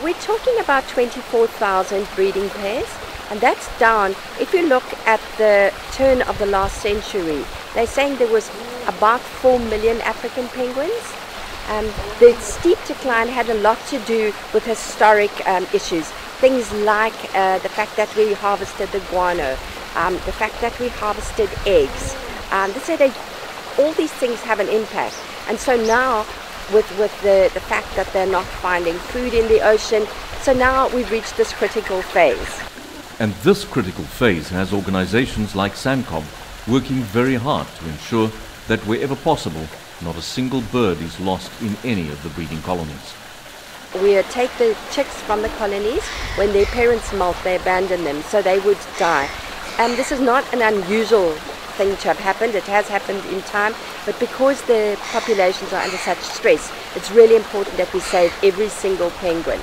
We're talking about 24,000 breeding pairs, and that's down. If you look at the turn of the last century, they're saying there was about 4 million African penguins. The steep decline had a lot to do with historic issues. Things like the fact that we harvested the guano, the fact that we harvested eggs. They say all these things have an impact. And so now, with the fact that they're not finding food in the ocean, so now we've reached this critical phase. And this critical phase has organizations like SANCCOB working very hard to ensure that wherever possible, not a single bird is lost in any of the breeding colonies. We take the chicks from the colonies. When their parents molt, they abandon them, so they would die. This is not an unusual thing to have happened. It has happened in time, but because the populations are under such stress, it's really important that we save every single penguin.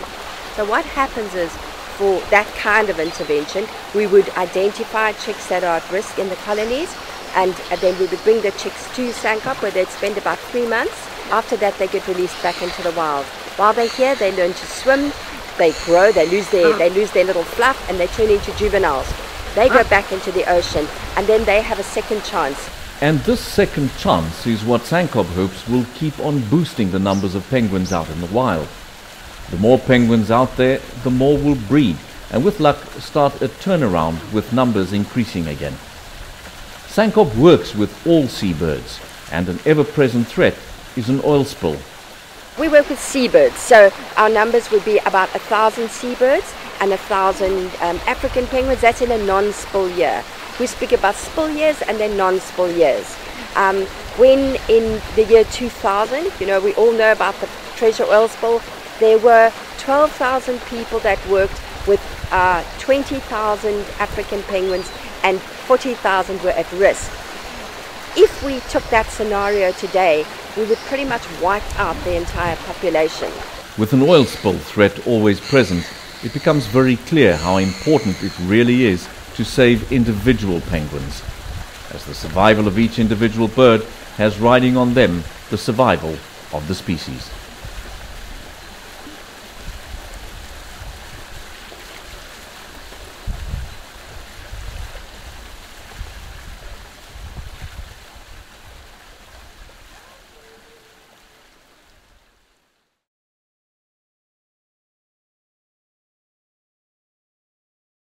So what happens is, for that kind of intervention, we would identify chicks that are at risk in the colonies, and then we would bring the chicks to SANCCOB, where they'd spend about 3 months. After that, they get released back into the wild. While they're here, they learn to swim, they grow, they lose their little fluff, and they turn into juveniles. They go back into the ocean, and then they have a second chance. And this second chance is what SANCCOB hopes will keep on boosting the numbers of penguins out in the wild. The more penguins out there, the more will breed, and with luck start a turnaround with numbers increasing again. SANCCOB works with all seabirds, and an ever-present threat is an oil spill. We work with seabirds, so our numbers would be about 1,000 seabirds and 1,000 African penguins. That's in a non-spill year. We speak about spill years and then non-spill years. When in the year 2000, we all know about the treasure oil spill, there were 12,000 people that worked with 20,000 African penguins, and 40,000 were at risk. If we took that scenario today, we would pretty much wipe out the entire population. With an oil spill threat always present, it becomes very clear how important it really is to save individual penguins, as the survival of each individual bird has riding on them the survival of the species.